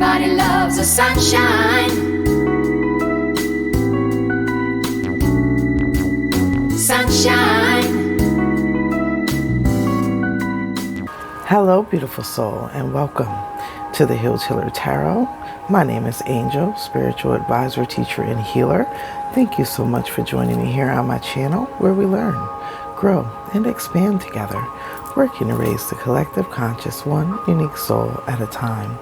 Everybody loves the sunshine. Sunshine. Hello, beautiful soul, and welcome to the Healed Healer Tarot. My name is Angel, spiritual advisor, teacher, and healer. Thank you so much for joining me here on my channel, where we learn, grow, and expand together, working to raise the collective conscious one unique soul at a time.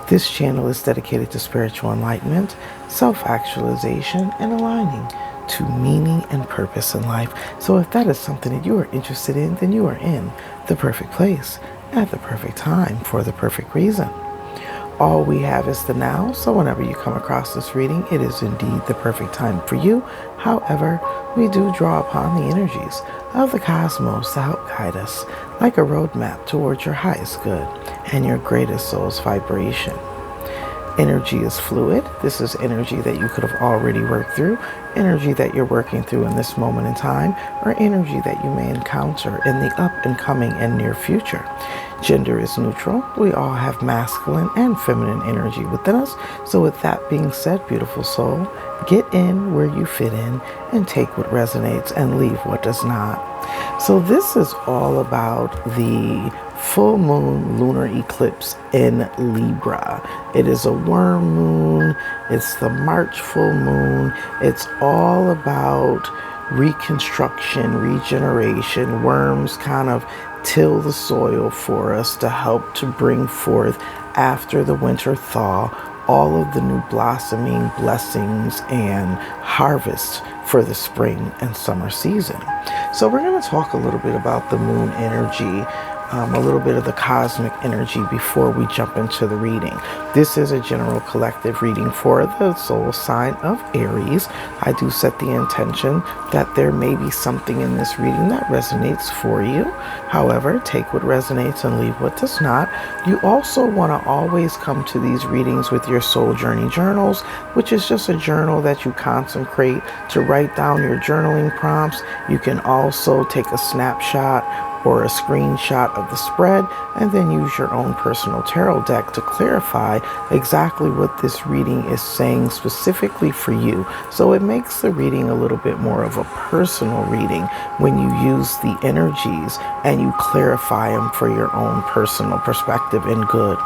This channel is dedicated to spiritual enlightenment, self-actualization, and aligning to meaning and purpose in life. So if that is something that you are interested in, then you are in the perfect place at the perfect time for the perfect reason. All we have is the now, so whenever you come across this reading, it is indeed the perfect time for you. However, we do draw upon the energies of the cosmos to help guide us like a roadmap towards your highest good and your greatest soul's vibration. Energy is fluid. This is energy that you could have already worked through, energy that you're working through in this moment in time, or energy that you may encounter in the up and coming and near future. Gender is neutral. We all have masculine and feminine energy within us. So with that being said, beautiful soul, get in where you fit in and take what resonates and leave what does not. So this is all about the full moon lunar eclipse in Libra. It is a worm moon. It's the March full moon. It's all about reconstruction, regeneration. Worms kind of till the soil for us to help to bring forth, after the winter thaw, all of the new blossoming blessings and harvest for the spring and summer season. So we're going to talk a little bit about the moon energy, a little bit of the cosmic energy before we jump into the reading. This is a general collective reading for the soul sign of Aries. I do set the intention that there may be something in this reading that resonates for you. However, take what resonates and leave what does not. You also want to always come to these readings with your soul journey journals, which is just a journal that you consecrate to write down your journaling prompts. You can also take a snapshot or a screenshot of the spread and then use your own personal tarot deck to clarify exactly what this reading is saying specifically for you. So it makes the reading a little bit more of a personal reading when you use the energies and you clarify them for your own personal perspective and good.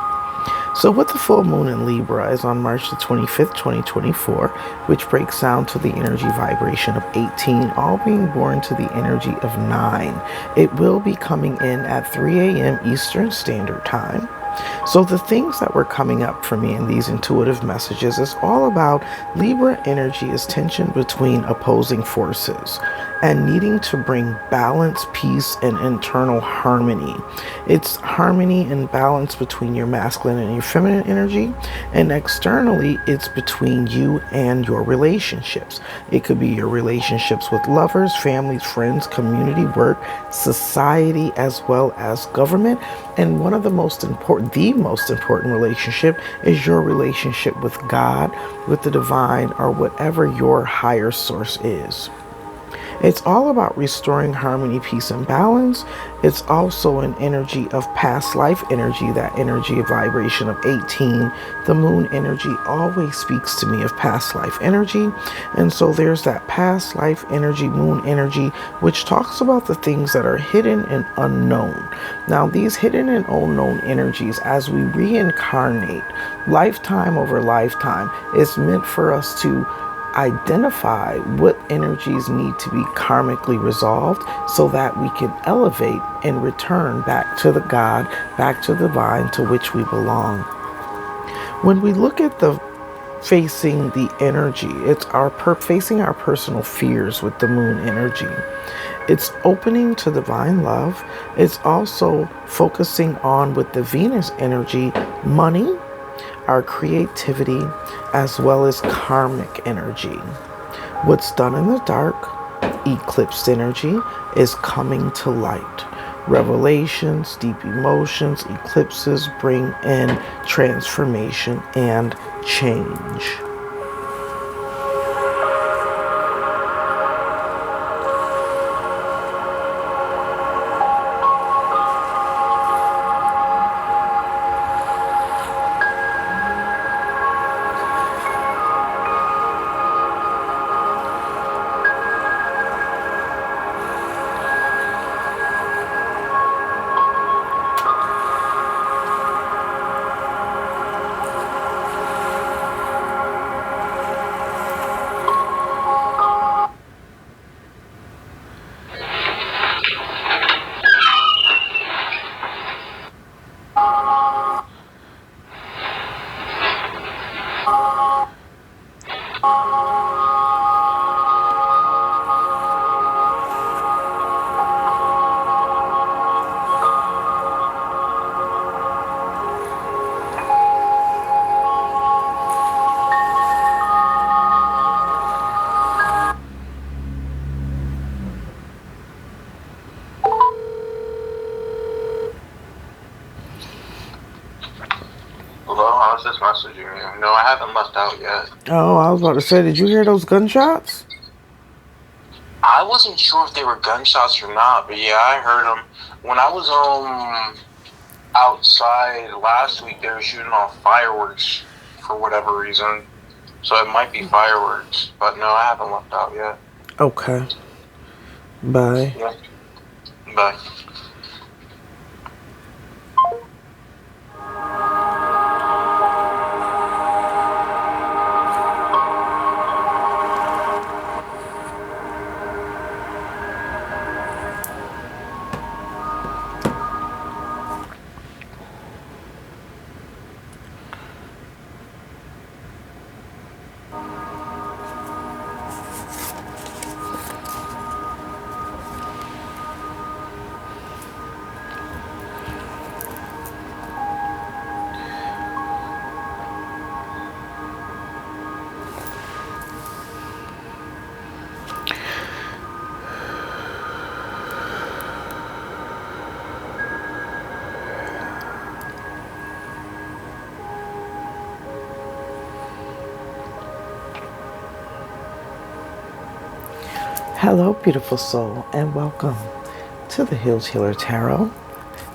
So with the full moon in Libra is on March the 25th, 2024, which breaks down to the energy vibration of 18, all being born to the energy of 9. It will be coming in at 3 a.m. Eastern Standard Time. So the things that were coming up for me in these intuitive messages is all about Libra energy is tension between opposing forces and needing to bring balance, peace, and internal harmony. It's harmony and balance between your masculine and your feminine energy, and externally it's between you and your relationships. It could be your relationships with lovers, families, friends, community, work, society, as well as government. And one of the most important relationship is your relationship with God, with the divine, or whatever your higher source is. It's all about restoring harmony, peace, and balance. It's also an energy of past life energy, that energy of vibration of 18. The moon energy always speaks to me of past life energy. And so there's that past life energy, moon energy, which talks about the things that are hidden and unknown. Now, these hidden and unknown energies, as we reincarnate lifetime over lifetime, is meant for us to identify what energies need to be karmically resolved so that we can elevate and return back to the God, back to the divine to which we belong. When we look at the facing the energy, it's our facing our personal fears with the moon energy. It's opening to divine love. It's also focusing on, with the Venus energy, money, our creativity, as well as karmic energy. What's done in the dark, eclipsed energy, is coming to light. Revelations, deep emotions, eclipses bring in transformation and change. was just messaging you. No, I haven't left out yet. Oh, I was about to say, did you hear those gunshots? I wasn't sure if they were gunshots or not, but yeah, I heard them. When I was outside last week, they were shooting off fireworks for whatever reason. So it might be fireworks, but no, I haven't left out yet. Okay. Bye. Yeah. Bye. Hello, beautiful soul, and welcome to the Healer Tarot.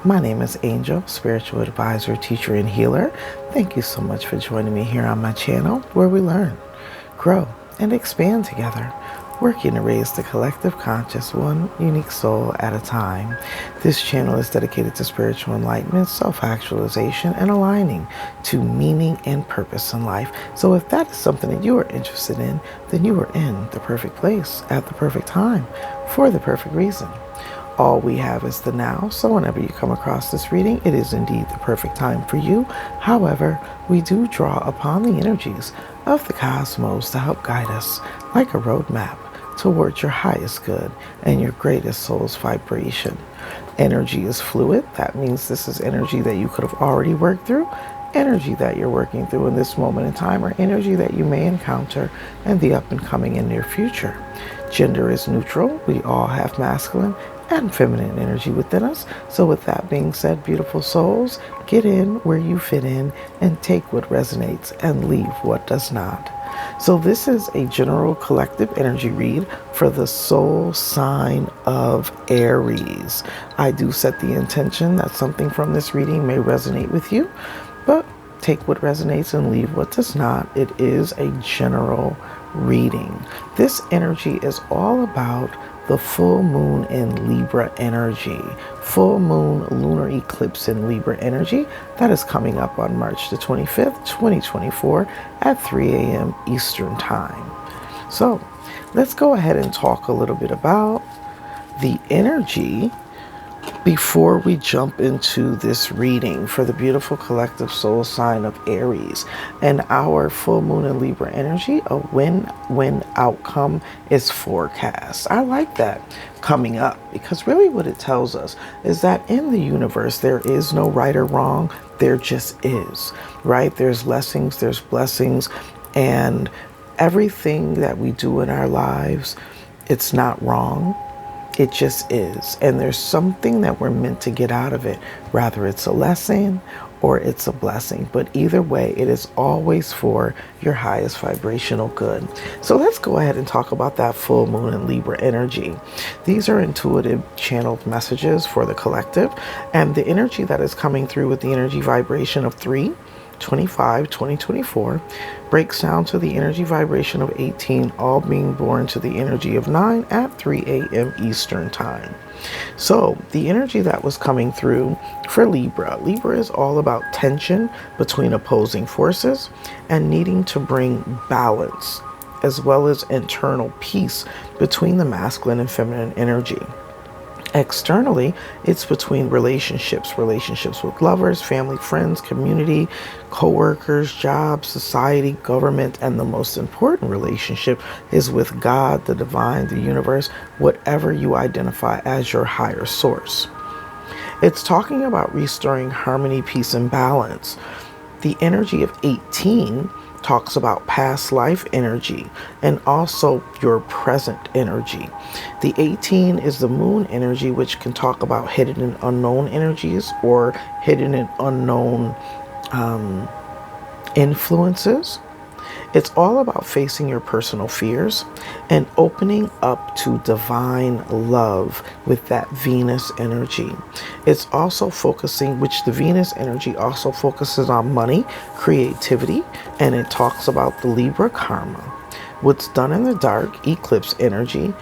My name is Angel, spiritual advisor, teacher, and healer. Thank you so much for joining me here on my channel, where we learn, grow, and expand together, working to raise the collective conscious one unique soul at a time. This channel is dedicated to spiritual enlightenment, self-actualization, and aligning to meaning and purpose in life. So if that is something that you are interested in, then you are in the perfect place at the perfect time for the perfect reason. All we have is the now, so whenever you come across this reading, it is indeed the perfect time for you. However, we do draw upon the energies of the cosmos to help guide us like a roadmap towards your highest good and your greatest soul's vibration. Energy is fluid. That means this is energy that you could have already worked through, energy that you're working through in this moment in time, or energy that you may encounter in the up and coming and near future. Gender is neutral. We all have masculine and feminine energy within us. So with that being said, beautiful souls, get in where you fit in and take what resonates and leave what does not. So this is a general collective energy read for the soul sign of Aries. I do set the intention that something from this reading may resonate with you, but take what resonates and leave what does not. It is a general reading. This energy is all about the full moon in Libra energy, full moon lunar eclipse in Libra energy that is coming up on March the 25th, 2024 at 3 a.m. Eastern Time. So let's go ahead and talk a little bit about the energy before we jump into this reading for the beautiful collective soul sign of Aries. And our full moon in Libra energy, a win-win outcome is forecast. I like that coming up, because really what it tells us is that in the universe there is no right or wrong, there just is, right? There's lessons, there's blessings, and everything that we do in our lives, it's not wrong. It just is. And there's something that we're meant to get out of it. Rather it's a lesson or it's a blessing. But either way, it is always for your highest vibrational good. So let's go ahead and talk about that full moon in Libra energy. These are intuitive channeled messages for the collective. And the energy that is coming through with the energy vibration of 3/25/2024 breaks down to the energy vibration of 18, all being born to the energy of 9 at 3 a.m. Eastern Time. So the energy that was coming through for Libra is all about tension between opposing forces and needing to bring balance, as well as internal peace between the masculine and feminine energy. Externally, it's between relationships with lovers, family, friends, community, co-workers, jobs, society, government, and the most important relationship is with God, the divine, the universe, whatever you identify as your higher source. It's talking about restoring harmony, peace, and balance. The energy of 18 talks about past life energy and also your present energy. The 18 is the moon energy, which can talk about hidden and unknown energies or hidden and unknown influences. It's all about facing your personal fears and opening up to divine love with that Venus energy. It's also focusing, which the Venus energy also focuses on money, creativity, and it talks about the Libra karma. What's done in the dark, eclipse energy,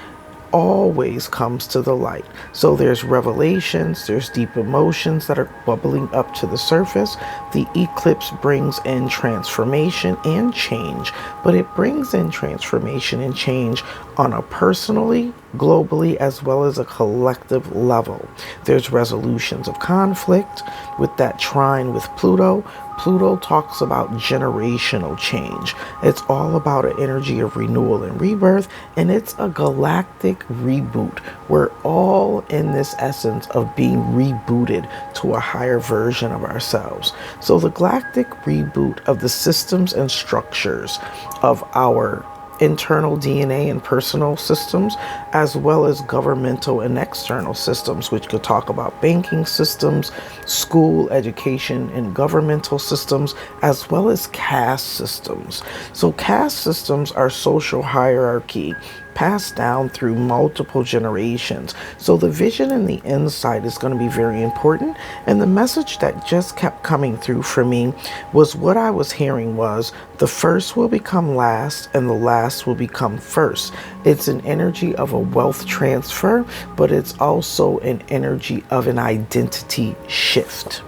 always comes to the light. So there's revelations, there's deep emotions that are bubbling up to the surface. The eclipse brings in transformation and change, but it brings in transformation and change on a personally, globally, as well as a collective level. There's resolutions of conflict with that trine with Pluto. Pluto talks about generational change. It's all about an energy of renewal and rebirth, and it's a galactic reboot. We're all in this essence of being rebooted to a higher version of ourselves. So the galactic reboot of the systems and structures of our internal DNA and personal systems, as well as governmental and external systems, which could talk about banking systems, school, education, and governmental systems, as well as caste systems. So caste systems are social hierarchy passed down through multiple generations. So the vision and the insight is going to be very important. And the message that just kept coming through for me was what I was hearing was the first will become last and the last will become first. It's an energy of a wealth transfer, but it's also an energy of an identity shift.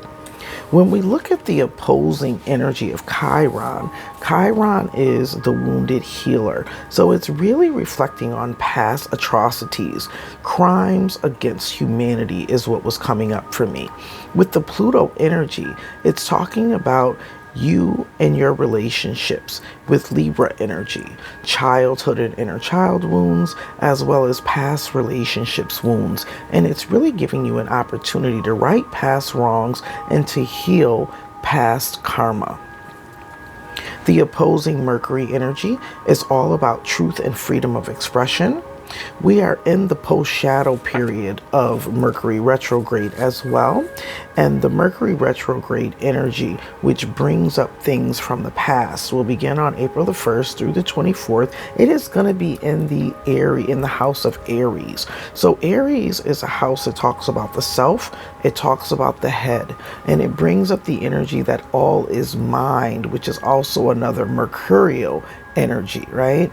When we look at the opposing energy of Chiron, Chiron is the wounded healer. So it's really reflecting on past atrocities. Crimes against humanity is what was coming up for me. With the Pluto energy, it's talking about you and your relationships with Libra energy, childhood and inner child wounds, as well as past relationships wounds. And it's really giving you an opportunity to right past wrongs and to heal past karma. The opposing Mercury energy is all about truth and freedom of expression. We are in the post-shadow period of Mercury retrograde as well. And the Mercury retrograde energy, which brings up things from the past, will begin on April the 1st through the 24th. It is going to be in the house of Aries. So Aries is a house that talks about the self. It talks about the head. And it brings up the energy that all is mind, which is also another mercurial energy, right?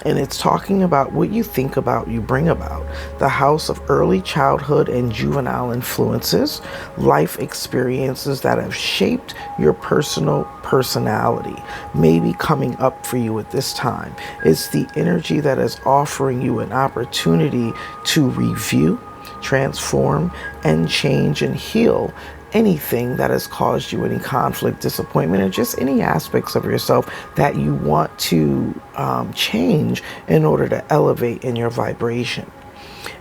And it's talking about what you think about, you bring about. The house of early childhood and juvenile influences, life experiences that have shaped your personal personality, maybe coming up for you at this time. It's the energy that is offering you an opportunity to review, transform, and change and heal anything that has caused you any conflict, disappointment, or just any aspects of yourself that you want to change in order to elevate in your vibration.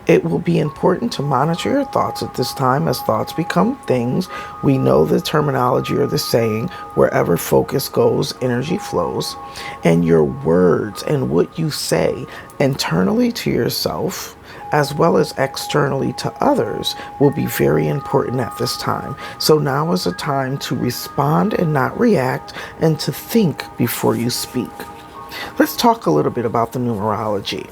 It will be important to monitor your thoughts at this time, as thoughts become things. We know the terminology or the saying, wherever focus goes, energy flows. And your words and what you say internally to yourself, as well as externally to others, will be very important at this time. So now is a time to respond and not react, and to think before you speak. Let's talk a little bit about the numerology.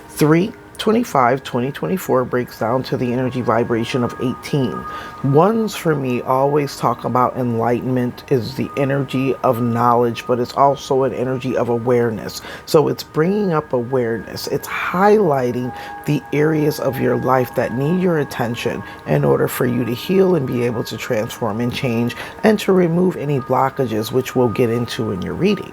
3/25/2024 breaks down to the energy vibration of 18. Ones for me always talk about enlightenment is the energy of knowledge, but it's also an energy of awareness. So it's bringing up awareness. It's highlighting the areas of your life that need your attention in order for you to heal and be able to transform and change, and to remove any blockages, which we'll get into in your reading.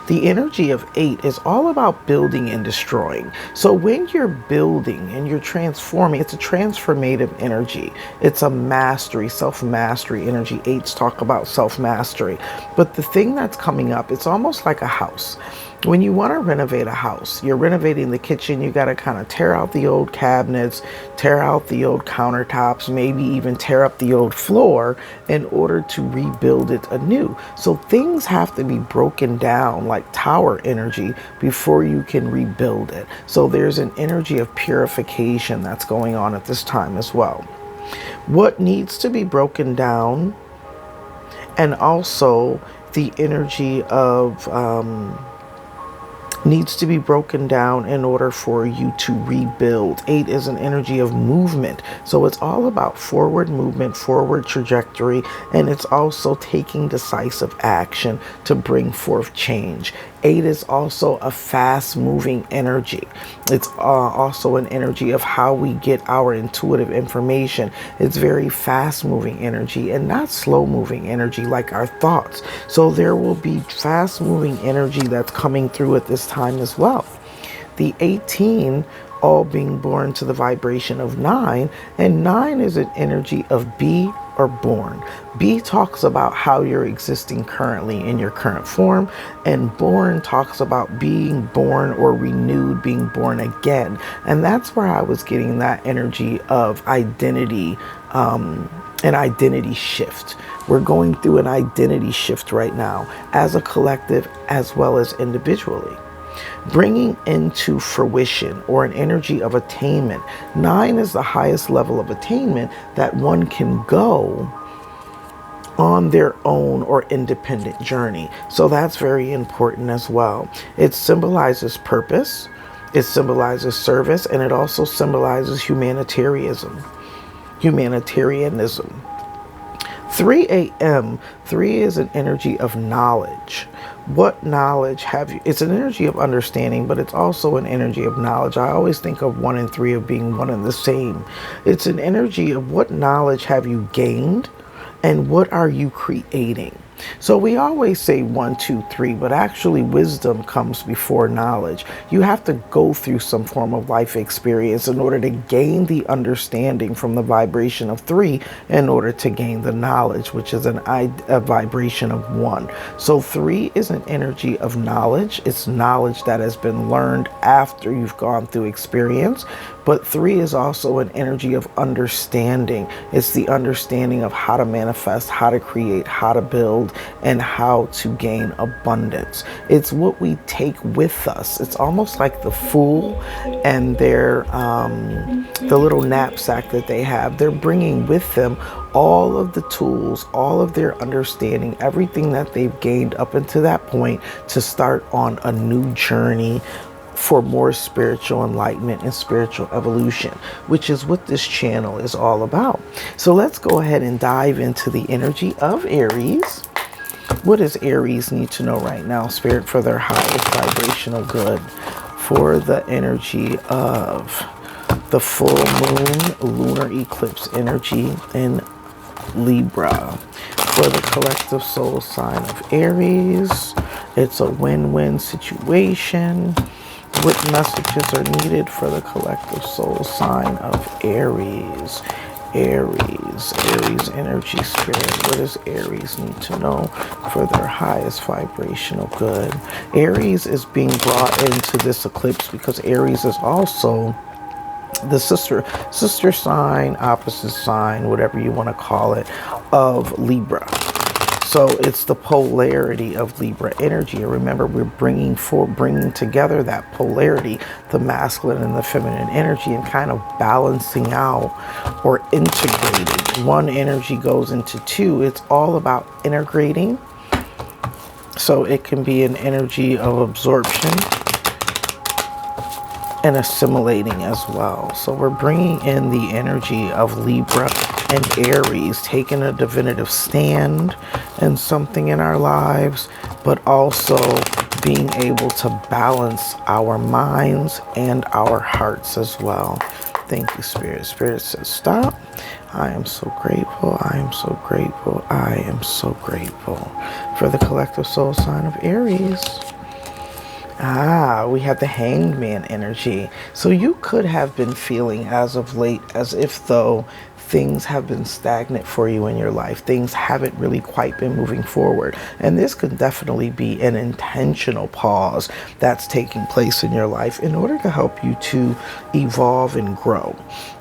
The energy of 8 is all about building and destroying. So when you're building and you're transforming, it's a transformative energy. It's a mastery, self-mastery energy. 8s talk about self-mastery. But the thing that's coming up, it's almost like a house. When you want to renovate a house, you're renovating the kitchen, you got to kind of tear out the old cabinets, tear out the old countertops, maybe even tear up the old floor in order to rebuild it anew. So things have to be broken down like tower energy before you can rebuild it. So there's an energy of purification that's going on at this time as well. What needs to be broken down and also the energy of needs to be broken down in order for you to rebuild. 8 is an energy of movement. So it's all about forward movement, forward trajectory, and it's also taking decisive action to bring forth change. 8 is also a fast moving energy. It's also an energy of how we get our intuitive information. It's very fast moving energy and not slow moving energy like our thoughts. So there will be fast moving energy that's coming through at this time as well. The 18 all being born to the vibration of 9, and 9 is an energy of be or born. B talks about how you're existing currently in your current form, and born talks about being born or renewed, being born again. And that's where I was getting that energy of identity, an identity shift. We're going through an identity shift right now as a collective as well as individually. Bringing into fruition or an energy of attainment. 9 is the highest level of attainment that one can go on their own or independent journey. So that's very important as well. It symbolizes purpose, it symbolizes service, and it also symbolizes humanitarianism. 3 a.m. 3 is an energy of knowledge. What knowledge have you? It's an energy of understanding, but it's also an energy of knowledge. I always think of 1 and 3 of being one and the same. It's an energy of what knowledge have you gained and what are you creating? So we always say 1, 2, 3, but actually wisdom comes before knowledge. You have to go through some form of life experience in order to gain the understanding from the vibration of 3 in order to gain the knowledge, which is a vibration of 1. So 3 is an energy of knowledge. It's knowledge that has been learned after you've gone through experience. But 3 is also an energy of understanding. It's the understanding of how to manifest, how to create, how to build, and how to gain abundance. It's what we take with us. It's almost like the Fool and their the little knapsack that they have. They're bringing with them all of the tools, all of their understanding, everything that they've gained up until that point to start on a new journey for more spiritual enlightenment and spiritual evolution, which is what this channel is all about. So let's go ahead and dive into the energy of Aries. What does Aries need to know right now, Spirit, for their highest vibrational good? For the energy of the full moon, lunar eclipse energy in Libra. For the collective soul sign of Aries, it's a win-win situation. What messages are needed for the collective soul sign of Aries? Aries energy, Spirit. What does Aries need to know for their highest vibrational good? Aries is being brought into this eclipse because Aries is also the sister sign, opposite sign, whatever you want to call it, of Libra. So it's the polarity of Libra energy. And remember, we're bringing together that polarity, the masculine and the feminine energy, and kind of balancing out or integrating. One energy goes into 2. It's all about integrating. So it can be an energy of absorption and assimilating as well. So we're bringing in the energy of Libra and Aries, taking a definitive stand in something in our lives, but also being able to balance our minds and our hearts as well. Thank you, Spirit. Spirit says, stop. I am so grateful. I am so grateful. I am so grateful for the collective soul sign of Aries. We have the Hanged Man energy. So you could have been feeling as of late as if though things have been stagnant for you in your life. Things haven't really quite been moving forward. And this could definitely be an intentional pause that's taking place in your life in order to help you to evolve and grow.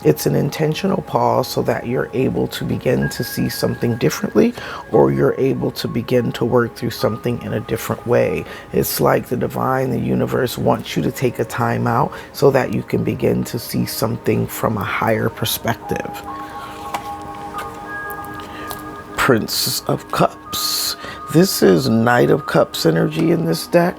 It's an intentional pause so that you're able to begin to see something differently, or you're able to begin to work through something in a different way. It's like the divine, the universe wants you to take a time out so that you can begin to see something from a higher perspective. Prince of Cups. This is Knight of Cups energy in this deck,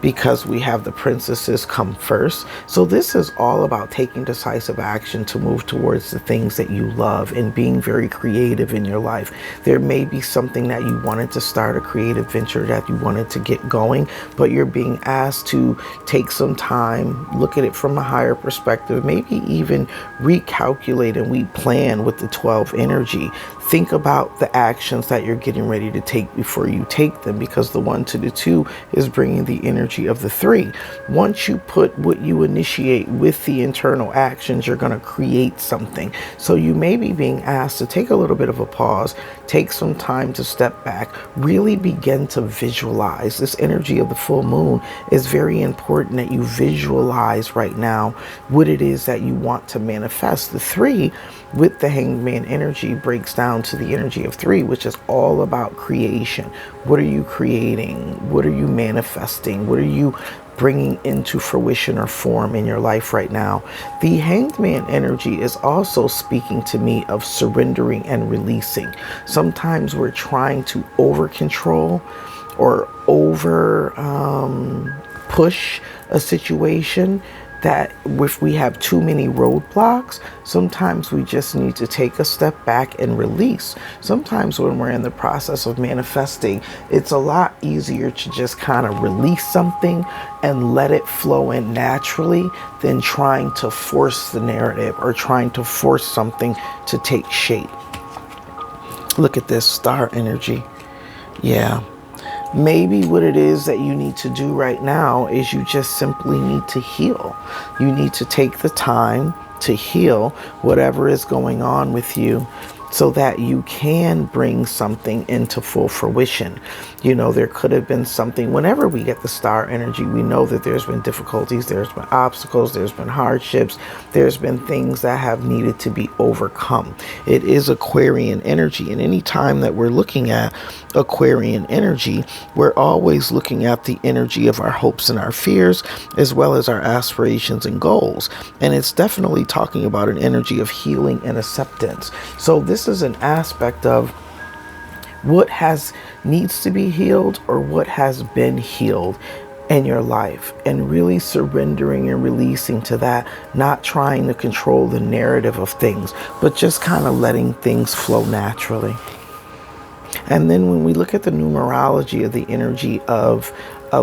because we have the princesses come first. So this is all about taking decisive action to move towards the things that you love and being very creative in your life. There may be something that you wanted to start, a creative venture that you wanted to get going, but you're being asked to take some time, look at it from a higher perspective, maybe even recalculate and replan with the 12 energy. Think about the actions that you're getting ready to take before you take them, because the 1 to the 2 is bringing the energy of the 3. Once you put what you initiate with the internal actions, you're going to create something. So you may be being asked to take a little bit of a pause, take some time to step back, really begin to visualize. This energy of the full moon is very important that you visualize right now what it is that you want to manifest. The 3 with the Hangman energy breaks down to the energy of 3, which is all about creation. What are you creating? What are you manifesting? What are you bringing into fruition or form in your life right now? The Hanged Man energy is also speaking to me of surrendering and releasing. Sometimes we're trying to over control or over push a situation, that if we have too many roadblocks, sometimes we just need to take a step back and release. Sometimes when we're in the process of manifesting, it's a lot easier to just kind of release something and let it flow in naturally than trying to force the narrative or trying to force something to take shape. Look at this star energy. Yeah. Maybe what it is that you need to do right now is you just simply need to heal. You need to take the time to heal whatever is going on with you, so that you can bring something into full fruition. You know, there could have been something, whenever we get the star energy, we know that there's been difficulties, there's been obstacles, there's been hardships, there's been things that have needed to be overcome. It is Aquarian energy, and any time that we're looking at Aquarian energy, we're always looking at the energy of our hopes and our fears, as well as our aspirations and goals. And it's definitely talking about an energy of healing and acceptance. So this is an aspect of what needs to be healed, or what has been healed in your life, and really surrendering and releasing to that, not trying to control the narrative of things, but just kind of letting things flow naturally. And then when we look at the numerology of the energy of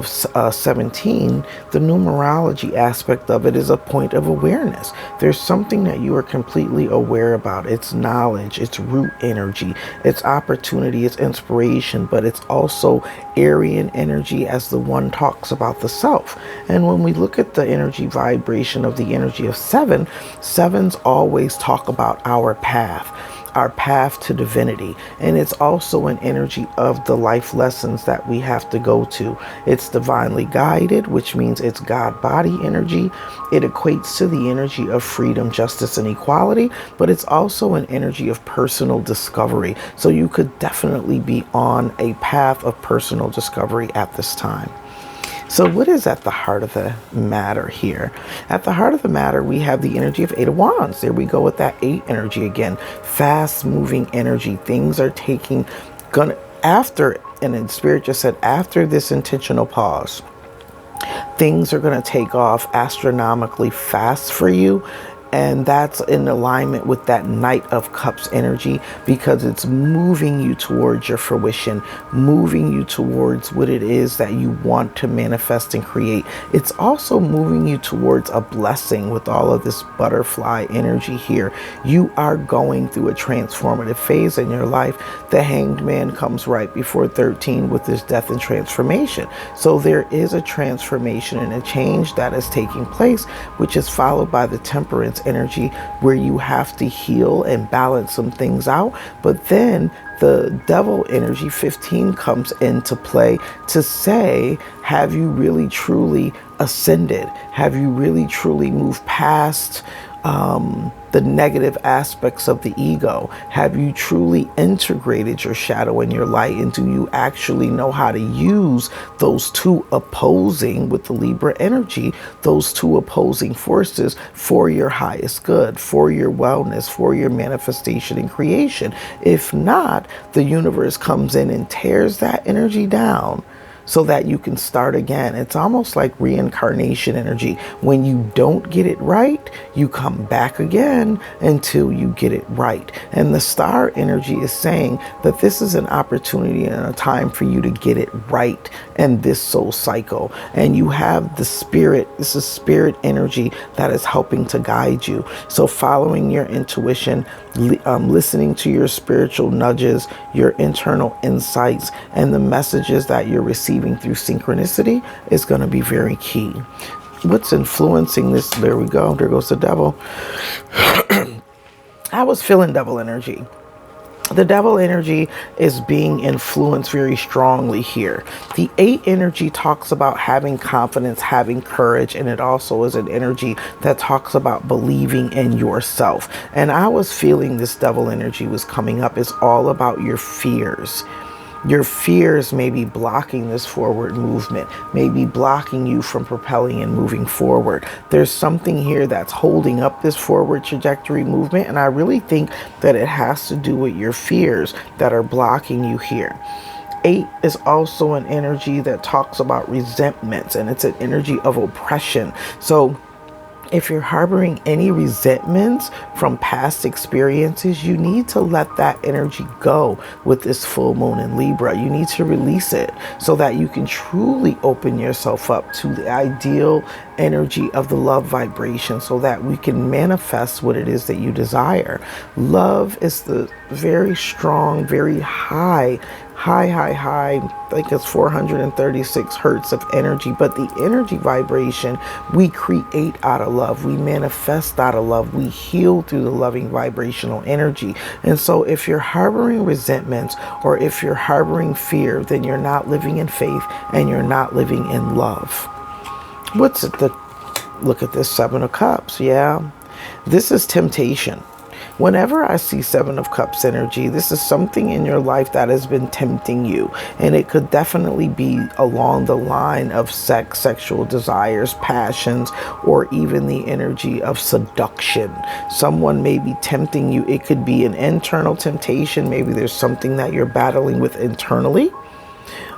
17, the numerology aspect of it is a point of awareness. There's something that you are completely aware about. It's knowledge, it's root energy, it's opportunity, it's inspiration, but it's also Aryan energy, as the 1 talks about the self. And when we look at the energy vibration of the energy of 7, 7s always talk about our path to divinity. And it's also an energy of the life lessons that we have to go to. It's divinely guided, which means it's God body energy. It equates to the energy of freedom, justice, and equality, but it's also an energy of personal discovery. So you could definitely be on a path of personal discovery at this time. So what is at the heart of the matter here? At the heart of the matter, we have the energy of 8 of Wands. There we go with that 8 energy again. Fast moving energy. Things are after, and then Spirit just said, after this intentional pause, things are going to take off astronomically fast for you. And that's in alignment with that Knight of Cups energy, because it's moving you towards your fruition, moving you towards what it is that you want to manifest and create. It's also moving you towards a blessing with all of this butterfly energy here. You are going through a transformative phase in your life. The Hanged Man comes right before 13 with this death and transformation. So there is a transformation and a change that is taking place, which is followed by the Temperance energy, where you have to heal and balance some things out. But then the Devil energy 15 comes into play to say, have you really truly ascended? Have you really truly moved past the negative aspects of the ego? Have you truly integrated your shadow and your light? And do you actually know how to use those two opposing, with the Libra energy, those two opposing forces for your highest good, for your wellness, for your manifestation and creation? If not, the universe comes in and tears that energy down so that you can start again. It's almost like reincarnation energy. When you don't get it right, you come back again until you get it right. And the star energy is saying that this is an opportunity and a time for you to get it right in this soul cycle. And you have the spirit, this is spirit energy that is helping to guide you. So following your intuition, listening to your spiritual nudges, your internal insights, and the messages that you're receiving through synchronicity is going to be very key. What's influencing this? There we go. There goes the devil. I was feeling devil energy. The devil energy is being influenced very strongly here. The 8 energy talks about having confidence, having courage, and it also is an energy that talks about believing in yourself. And I was feeling this devil energy was coming up. It's all about your fears. Your fears may be blocking this forward movement, may be blocking you from propelling and moving forward. There's something here that's holding up this forward trajectory movement, and I really think that it has to do with your fears that are blocking you here. 8 is also an energy that talks about resentments, and it's an energy of oppression. So if you're harboring any resentments from past experiences, you need to let that energy go with this full moon in Libra. You need to release it so that you can truly open yourself up to the ideal energy of the love vibration so that we can manifest what it is that you desire. Love is the very strong, very high, I think it's 436 hertz of energy, but the energy vibration we create out of love, we manifest out of love, we heal through the loving vibrational energy. And so if you're harboring resentments or if you're harboring fear, then you're not living in faith and you're not living in love. What's it? Look at this 7 of Cups. Yeah, this is temptation. Whenever I see 7 of Cups energy, this is something in your life that has been tempting you. And it could definitely be along the line of sex, sexual desires, passions, or even the energy of seduction. Someone may be tempting you. It could be an internal temptation. Maybe there's something that you're battling with internally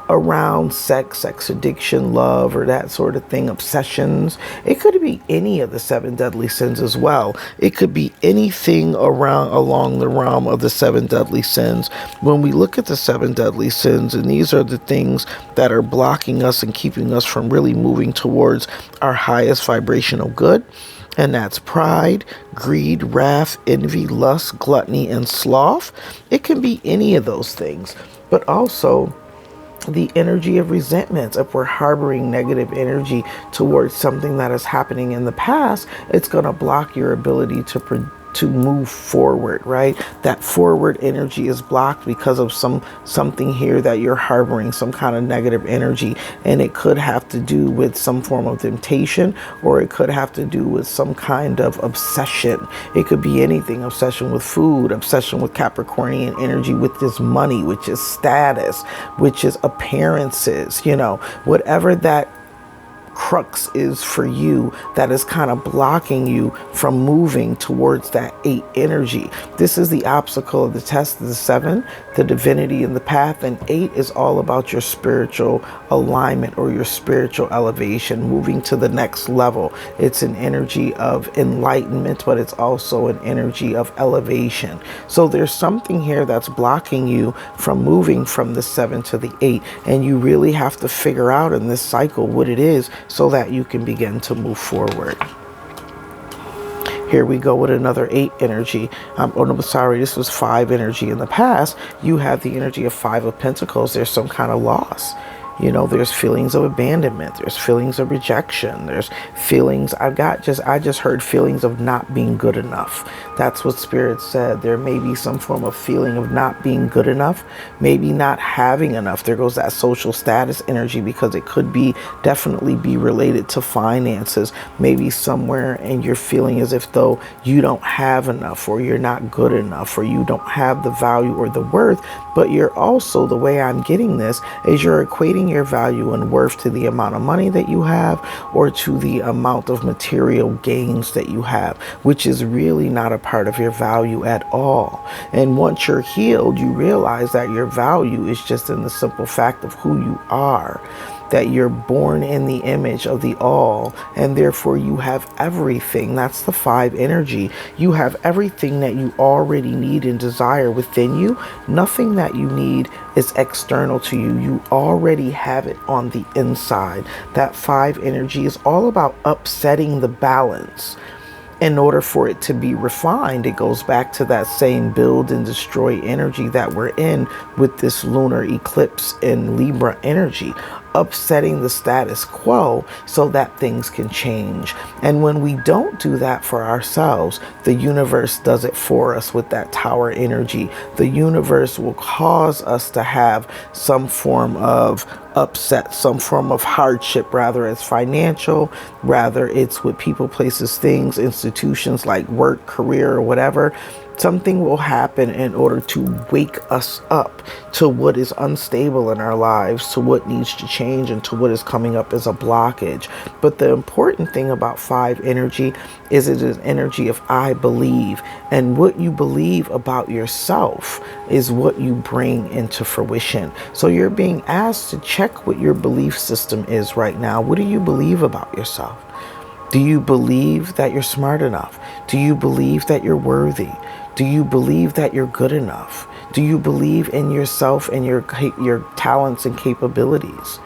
around sex addiction, love, or that sort of thing, obsessions. It could be any of the 7 deadly sins as well. It could be anything along the realm of the 7 deadly sins. When we look at the 7 deadly sins, and these are the things that are blocking us and keeping us from really moving towards our highest vibrational good, and that's pride, greed, wrath, envy, lust, gluttony, and sloth. It can be any of those things, but also the energy of resentments. If we're harboring negative energy towards something that is happening in the past, it's going to block your ability to move forward, right? That forward energy is blocked because of something here that you're harboring, some kind of negative energy. And it could have to do with some form of temptation, or it could have to do with some kind of obsession. It could be anything: obsession with food, obsession with Capricornian energy, with this money, which is status, which is appearances, whatever that crux is for you that is kind of blocking you from moving towards that 8 energy. This is the obstacle of the test of the 7, the divinity in the path, and 8 is all about your spiritual alignment or your spiritual elevation, moving to the next level. It's an energy of enlightenment, but it's also an energy of elevation. So there's something here that's blocking you from moving from the 7 to the 8, and you really have to figure out in this cycle what it is so that you can begin to move forward. Here we go with another 8 energy. Oh no, sorry, this was 5 energy in the past. You have the energy of 5 of Pentacles. There's some kind of loss. You know, there's feelings of abandonment. There's feelings of rejection. There's feelings, I just heard feelings of not being good enough. That's what Spirit said. There may be some form of feeling of not being good enough, maybe not having enough. There goes that social status energy, because it could be definitely be related to finances. Maybe somewhere and you're feeling as if though you don't have enough, or you're not good enough, or you don't have the value or the worth. But you're also, the way I'm getting this is, you're equating your value and worth to the amount of money that you have, or to the amount of material gains that you have, which is really not a part of your value at all. And once you're healed, you realize that your value is just in the simple fact of who you are, that you're born in the image of the all, and therefore you have everything. That's the 5 energy. You have everything that you already need and desire within you. Nothing that you need is external to you. You already have it on the inside. That 5 energy is all about upsetting the balance. In order for it to be refined, it goes back to that same build and destroy energy that we're in with this lunar eclipse in Libra energy, upsetting the status quo so that things can change. And when we don't do that for ourselves, the universe does it for us with that tower energy. The universe will cause us to have some form of upset, some form of hardship, rather it's financial, rather it's with people, places, things, institutions like work, career, or whatever. Something will happen in order to wake us up to what is unstable in our lives, to what needs to change, and to what is coming up as a blockage. But the important thing about 5 energy is it is energy of I believe. And what you believe about yourself is what you bring into fruition. So you're being asked to check what your belief system is right now. What do you believe about yourself? Do you believe that you're smart enough? Do you believe that you're worthy? Do you believe that you're good enough? Do you believe in yourself and your talents and capabilities?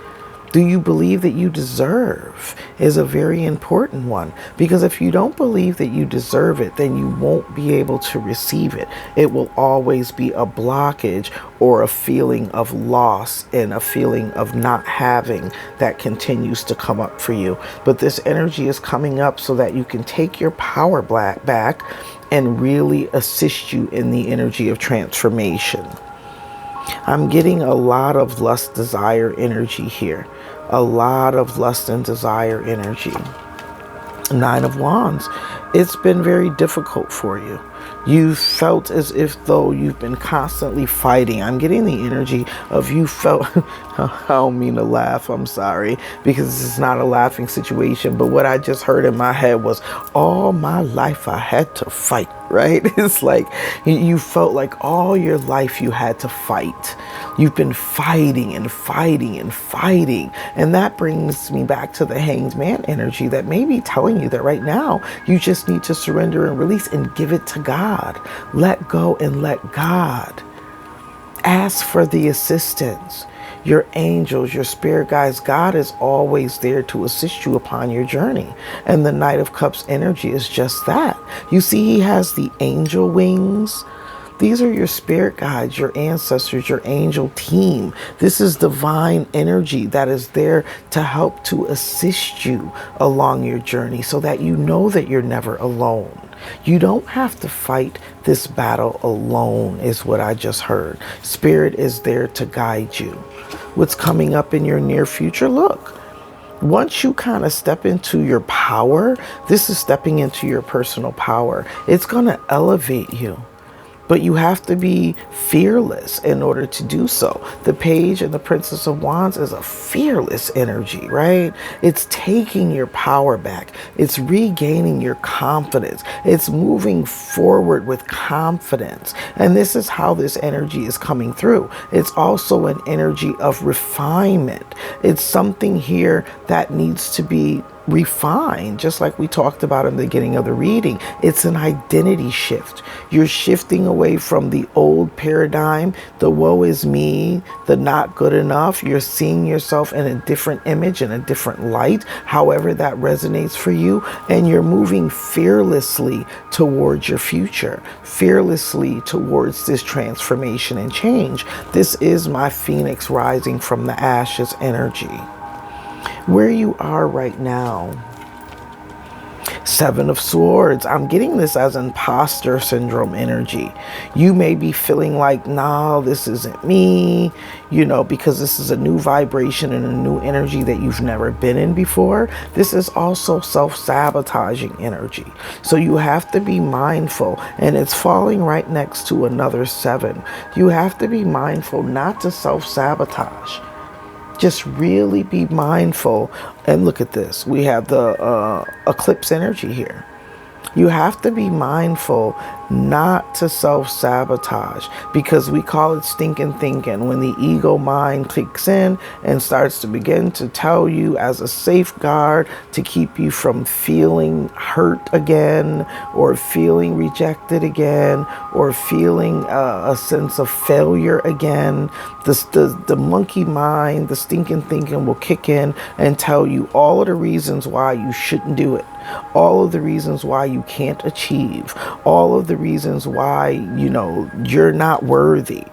Do you believe that you deserve is a very important one, because if you don't believe that you deserve it, then you won't be able to receive it. It will always be a blockage or a feeling of loss and a feeling of not having that continues to come up for you. But this energy is coming up so that you can take your power back and really assist you in the energy of transformation. I'm getting a lot of lust, desire energy here. A lot of lust and desire energy. 9 of Wands. It's been very difficult for you. You felt as if though you've been constantly fighting. I'm getting the energy of you felt, I don't mean to laugh, I'm sorry, because this is not a laughing situation, but what I just heard in my head was, all my life I had to fight, right? It's like you felt like all your life you had to fight. You've been fighting and fighting and fighting. And that brings me back to the Hanged Man energy that may be telling you that right now you just need to surrender and release and give it to God. Let go and let God. Ask for the assistance. Your angels, your spirit guides, God is always there to assist you upon your journey. And the Knight of Cups energy is just that. You see, he has the angel wings. These are your spirit guides, your ancestors, your angel team. This is divine energy that is there to help to assist you along your journey so that you know that you're never alone. You don't have to fight this battle alone, is what I just heard. Spirit is there to guide you. What's coming up in your near future? Look, once you kind of step into your power, this is stepping into your personal power. It's going to elevate you. But you have to be fearless in order to do so. The Page and the Princess of Wands is a fearless energy, right? It's taking your power back. It's regaining your confidence. It's moving forward with confidence. And this is how this energy is coming through. It's also an energy of refinement. It's something here that needs to be refined, just like we talked about in the beginning of the reading. It's an identity shift. You're shifting away from the old paradigm, the woe is me, the not good enough. You're seeing yourself in a different image, in a different light, however that resonates for you. And you're moving fearlessly towards your future, fearlessly towards this transformation and change. This is my Phoenix rising from the ashes energy. Where you are right now, Seven of Swords. I'm getting this as imposter syndrome energy. You may be feeling like, nah, this isn't me, because this is a new vibration and a new energy that you've never been in before. This is also self-sabotaging energy. So you have to be mindful, and it's falling right next to another 7. You have to be mindful not to self-sabotage. Just really be mindful. And look at this. We have the eclipse energy here. You have to be mindful not to self-sabotage, because we call it stinking thinking. When the ego mind kicks in and starts to begin to tell you as a safeguard to keep you from feeling hurt again, or feeling rejected again, or feeling a sense of failure again, the monkey mind, the stinking thinking will kick in and tell you all of the reasons why you shouldn't do it. All of the reasons why you can't achieve, all of the reasons why, you're not worthy,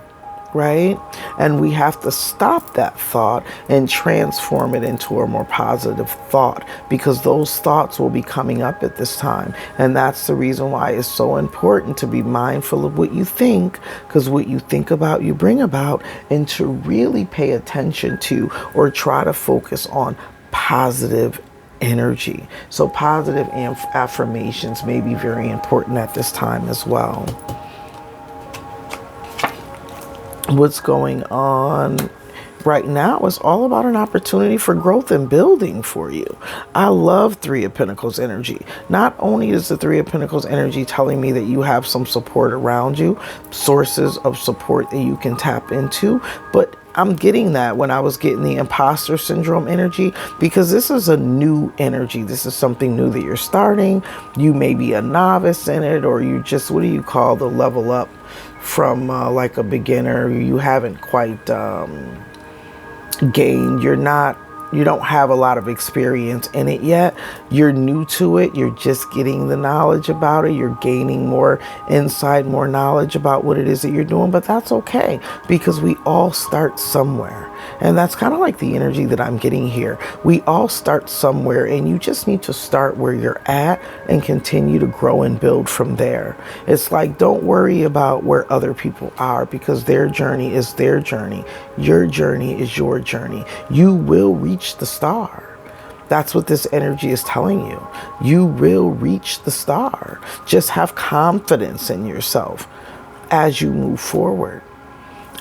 right? And we have to stop that thought and transform it into a more positive thought, because those thoughts will be coming up at this time. And that's the reason why it's so important to be mindful of what you think, because what you think about, you bring about, and to really pay attention to or try to focus on positive energy. So positive affirmations may be very important at this time as well. What's going on right now is all about an opportunity for growth and building for you. I love Three of Pentacles energy. Not only is the Three of Pentacles energy telling me that you have some support around you, sources of support that you can tap into, but I'm getting that when I was getting the imposter syndrome energy, because this is a new energy. This is something new that you're starting. You may be a novice in it, or you just, what do you call the level up from like a beginner? You haven't quite gained. You don't have a lot of experience in it yet. You're new to it. You're just getting the knowledge about it. You're gaining more insight, more knowledge about what it is that you're doing. But that's okay, because we all start somewhere. And that's kind of like the energy that I'm getting here. We all start somewhere, and you just need to start where you're at and continue to grow and build from there. It's like, don't worry about where other people are, because their journey is their journey. Your journey is your journey. You will reach the star. That's what this energy is telling you. You will reach the star. Just have confidence in yourself as you move forward.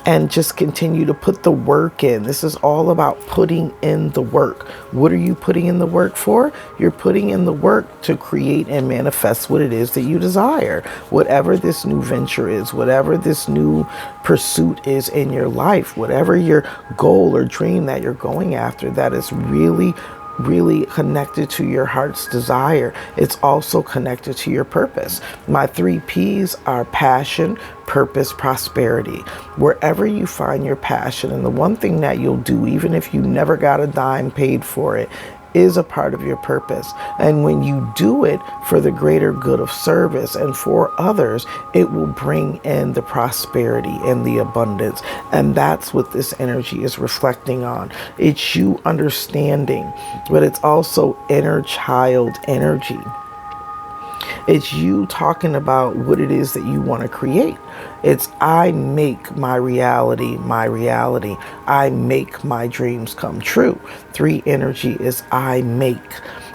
And just continue to put the work in. This is all about putting in the work. What are you putting in the work for? You're putting in the work to create and manifest what it is that you desire. Whatever this new venture is, whatever this new pursuit is in your life, whatever your goal or dream that you're going after, that is really connected to your heart's desire. It's also connected to your purpose. My 3 P's are passion, purpose, prosperity. Wherever you find your passion, and the one thing that you'll do, even if you never got a dime paid for it, is a part of your purpose. And when you do it for the greater good of service and for others, it will bring in the prosperity and the abundance. And that's what this energy is reflecting on. It's you understanding, but it's also inner child energy. It's you talking about what it is that you want to create. It's, I make my reality my reality. I make my dreams come true. 3 energy is I make.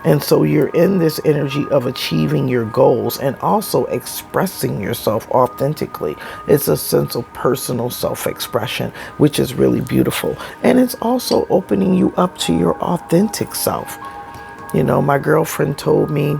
And so you're in this energy of achieving your goals and also expressing yourself authentically. It's a sense of personal self-expression, which is really beautiful. And it's also opening you up to your authentic self. My girlfriend told me,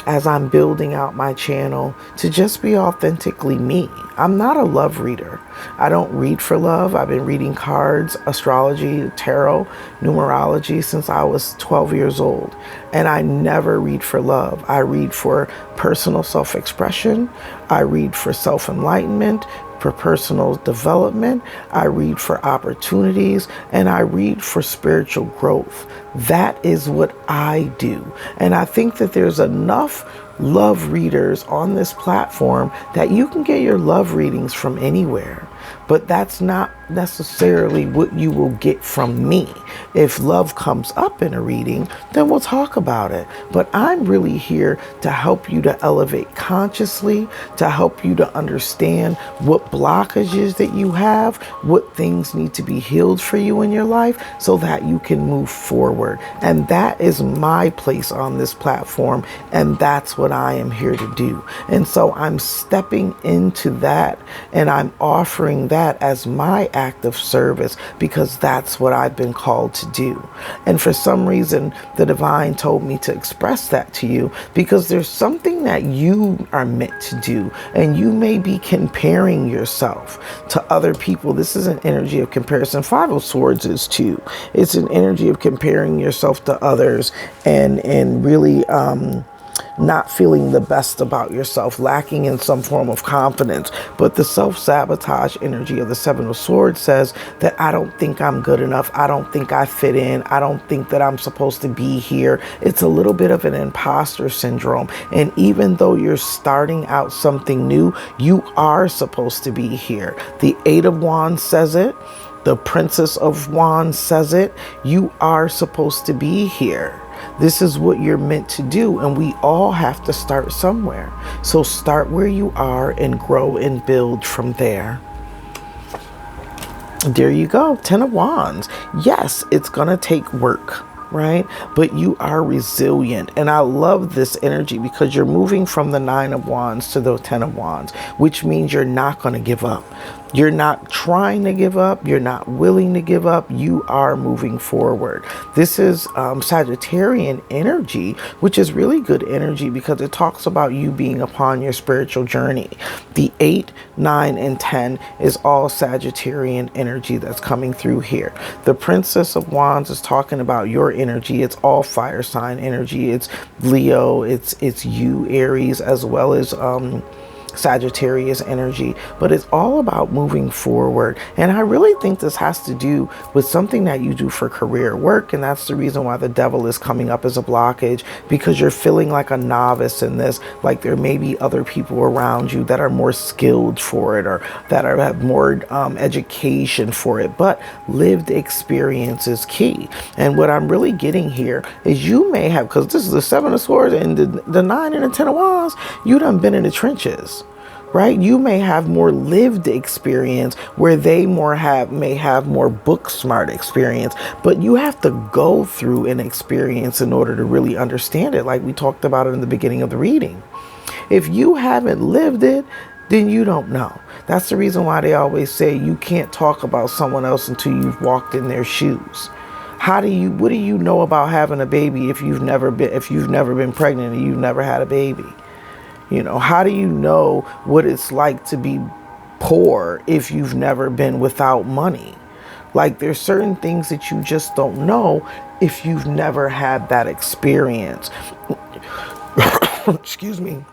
as I'm building out my channel, to just be authentically me. I'm not a love reader. I don't read for love. I've been reading cards, astrology, tarot, numerology since I was 12 years old. And I never read for love. I read for personal self-expression. I read for self-enlightenment, for personal development. I read for opportunities, and I read for spiritual growth. That is what I do. And I think that there's enough love readers on this platform that you can get your love readings from anywhere. But that's not necessarily what you will get from me. If love comes up in a reading, then we'll talk about it. But I'm really here to help you to elevate consciously, to help you to understand what blockages that you have, what things need to be healed for you in your life so that you can move forward. And that is my place on this platform, and that's what I am here to do. And so I'm stepping into that, and I'm offering that as my act of service because that's what I've been called to do. And for some reason, the divine told me to express that to you because there's something that you are meant to do, and you may be comparing yourself to other people. This is an energy of comparison. Five of Swords is too. It's an energy of comparing yourself to others and really not feeling the best about yourself, lacking in some form of confidence. But the self-sabotage energy of the Seven of Swords says that I don't think I'm good enough. I don't think I fit in. I don't think that I'm supposed to be here. It's a little bit of an imposter syndrome. And even though you're starting out something new, you are supposed to be here. The Eight of Wands says it. The Princess of Wands says it. You are supposed to be here. This is what you're meant to do, and we all have to start somewhere. So start where you are and grow and build from there. There you go. Ten of Wands. Yes, it's going to take work, right? But you are resilient. And I love this energy because you're moving from the Nine of Wands to the Ten of Wands, which means you're not going to give up. You're not trying to give up. You're not willing to give up. You are moving forward. This is Sagittarian energy, which is really good energy because it talks about you being upon your spiritual journey. The 8, 9, and 10 is all Sagittarian energy that's coming through here. The Princess of Wands is talking about your energy. It's all fire sign energy. It's Leo. It's you, Aries, as well as Sagittarius energy, but it's all about moving forward. And I really think this has to do with something that you do for career work, and that's the reason why the Devil is coming up as a blockage, because you're feeling like a novice in this, like there may be other people around you that are more skilled for it or that have more education for it, but lived experience is key. And what I'm really getting here is you may have, because this is the Seven of Swords and the 9 and the 10 of Wands, you done been in the trenches. Right? You may have more lived experience where they may have more book smart experience, but you have to go through an experience in order to really understand it, like we talked about it in the beginning of the reading. If you haven't lived it, then you don't know. That's the reason why they always say you can't talk about someone else until you've walked in their shoes. What do you know about having a baby if you've never been pregnant and you've never had a baby? You know, how do you know what it's like to be poor if you've never been without money? Like, there's certain things that you just don't know if you've never had that experience. Excuse me.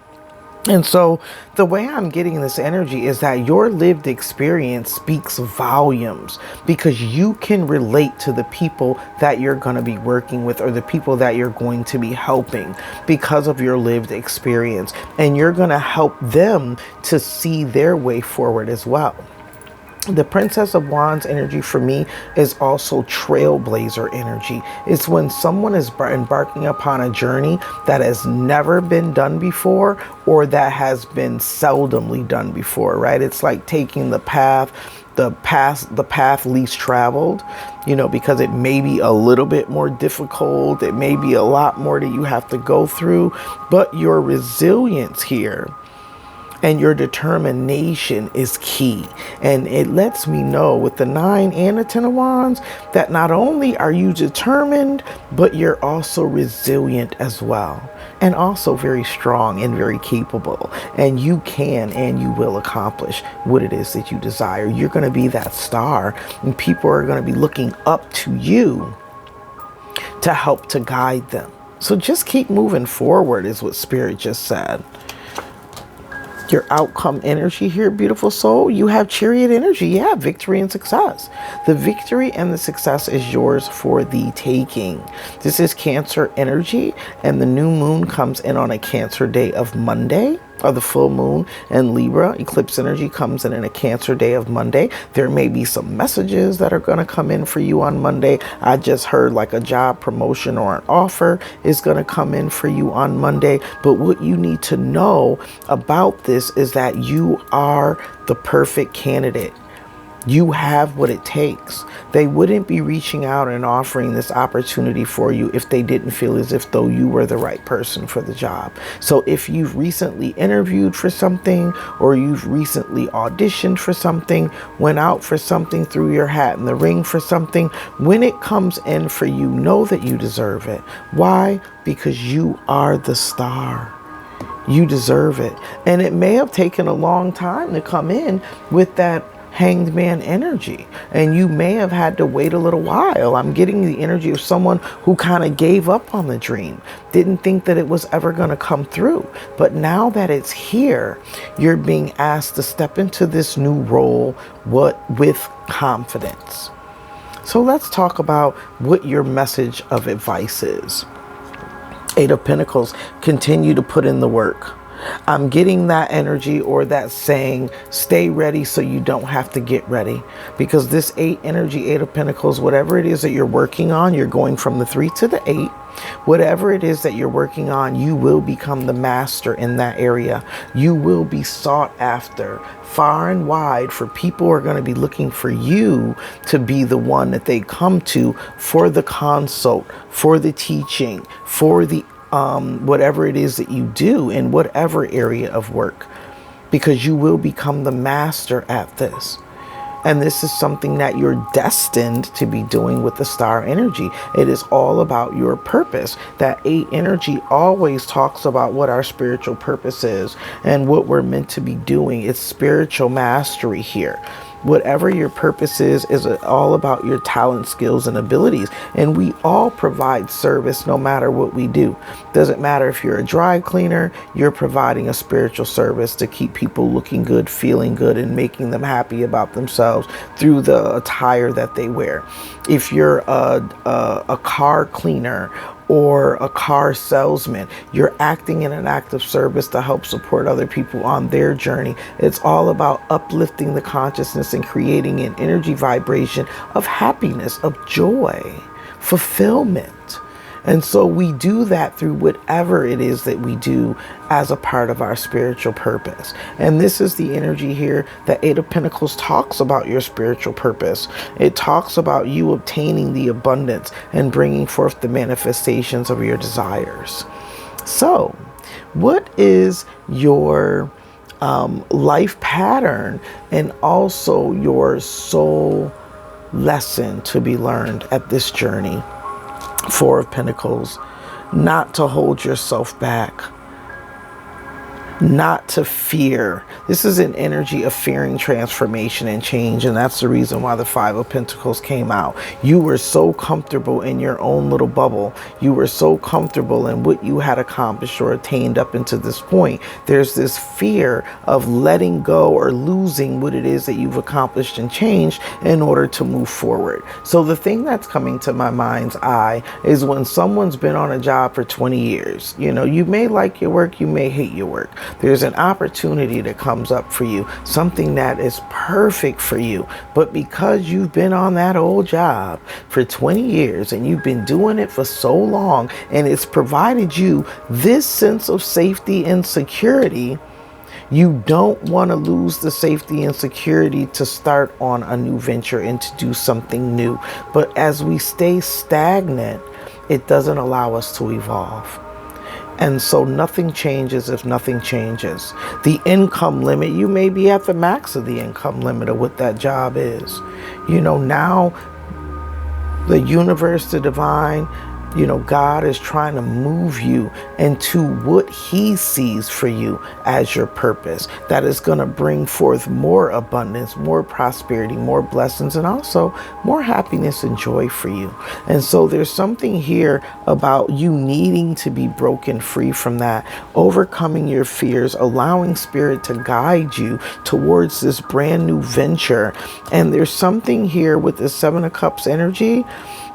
And so the way I'm getting this energy is that your lived experience speaks volumes because you can relate to the people that you're going to be working with or the people that you're going to be helping because of your lived experience. And you're going to help them to see their way forward as well. The Princess of Wands energy for me is also trailblazer energy. It's when someone is embarking upon a journey that has never been done before or that has been seldomly done before, right? It's like taking the path least traveled, you know, because it may be a little bit more difficult. It may be a lot more that you have to go through, but your resilience here And your determination is key. And it lets me know with the 9 and the 10 of Wands that not only are you determined, but you're also resilient as well. And also very strong and very capable. And you can and you will accomplish what it is that you desire. You're going to be that star, and people are going to be looking up to you to help to guide them. So just keep moving forward is what Spirit just said. Your outcome energy here, beautiful soul, you have Chariot energy. Yeah, victory and success. The victory and the success is yours for the taking. This is Cancer energy, and the new moon comes in on a Cancer day of Monday, or the full moon, and Libra eclipse energy comes in a Cancer day of Monday. There may be some messages that are going to come in for you on Monday. I just heard like a job promotion or an offer is going to come in for you on Monday. But what you need to know about this is that you are the perfect candidate. You have what it takes. They wouldn't be reaching out and offering this opportunity for you if they didn't feel as if though you were the right person for the job. So if you've recently interviewed for something, or you've recently auditioned for something, went out for something, threw your hat in the ring for something, when it comes in for you, know that you deserve it. Why? Because you are the star. You deserve it. And it may have taken a long time to come in with that Hanged Man energy, and you may have had to wait a little while. I'm getting the energy of someone who kind of gave up on the dream, didn't think that it was ever going to come through. But now that it's here, you're being asked to step into this new role with confidence. So let's talk about what your message of advice is. 8 of Pentacles, continue to put in the work. I'm getting that energy, or that saying, stay ready so you don't have to get ready. Because this 8 energy, 8 of Pentacles, whatever it is that you're working on, you're going from the 3 to the 8. Whatever it is that you're working on, you will become the master in that area. You will be sought after far and wide, for people are going to be looking for you to be the one that they come to for the consult, for the teaching, for the whatever it is that you do in whatever area of work, because you will become the master at this. And this is something that you're destined to be doing with the star energy. It is all about your purpose. That 8 energy always talks about what our spiritual purpose is and what we're meant to be doing. It's spiritual mastery here. Whatever your purpose is all about your talent, skills, and abilities. And we all provide service no matter what we do. Doesn't matter if you're a dry cleaner, you're providing a spiritual service to keep people looking good, feeling good, and making them happy about themselves through the attire that they wear. If you're a car cleaner or a car salesman, you're acting in an act of service to help support other people on their journey. It's all about uplifting the consciousness and creating an energy vibration of happiness, of joy, fulfillment. And so we do that through whatever it is that we do as a part of our spiritual purpose. And this is the energy here that 8 of Pentacles talks about your spiritual purpose. It talks about you obtaining the abundance and bringing forth the manifestations of your desires. So what is your life pattern, and also your soul lesson to be learned at this journey? 4 of Pentacles, not to hold yourself back, not to fear. This is an energy of fearing transformation and change, and that's the reason why the 5 of Pentacles came out. You were so comfortable in your own little bubble. You were so comfortable in what you had accomplished or attained up until this point. There's this fear of letting go or losing what it is that you've accomplished and changed in order to move forward. So the thing that's coming to my mind's eye is when someone's been on a job for 20 years. You know, you may like your work, you may hate your work. There's an opportunity that comes up for you, something that is perfect for you. But because you've been on that old job for 20 years and you've been doing it for so long, and it's provided you this sense of safety and security, you don't want to lose the safety and security to start on a new venture and to do something new. But as we stay stagnant, it doesn't allow us to evolve. And so nothing changes if nothing changes. The income limit, you may be at the max of the income limit of what that job is. Now the universe, the divine, God is trying to move you into what he sees for you as your purpose. That is going to bring forth more abundance, more prosperity, more blessings, and also more happiness and joy for you. And so there's something here about you needing to be broken free from that, overcoming your fears, allowing spirit to guide you towards this brand new venture. And there's something here with the Seven of Cups energy.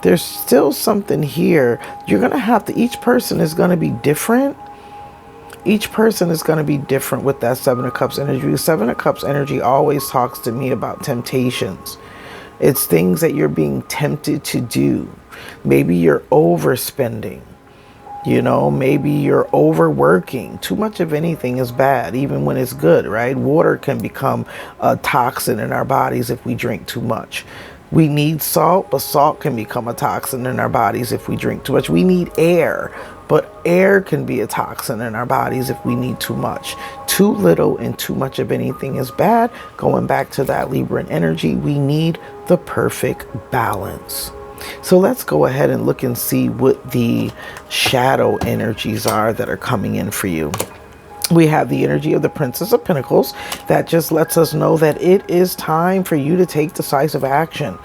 There's still something here. You're going to have to, each person is going to be different. Each person is going to be different with that Seven of Cups energy. The Seven of Cups energy always talks to me about temptations. It's things that you're being tempted to do. Maybe you're overspending. Maybe you're overworking. Too much of anything is bad, even when it's good, right? Water can become a toxin in our bodies if we drink too much. We need salt, but salt can become a toxin in our bodies if we drink too much. We need air, but air can be a toxin in our bodies if we need too much. Too little and too much of anything is bad. Going back to that Libran energy, we need the perfect balance. So let's go ahead and look and see what the shadow energies are that are coming in for you. We have the energy of the Princess of Pentacles that just lets us know that it is time for you to take decisive action.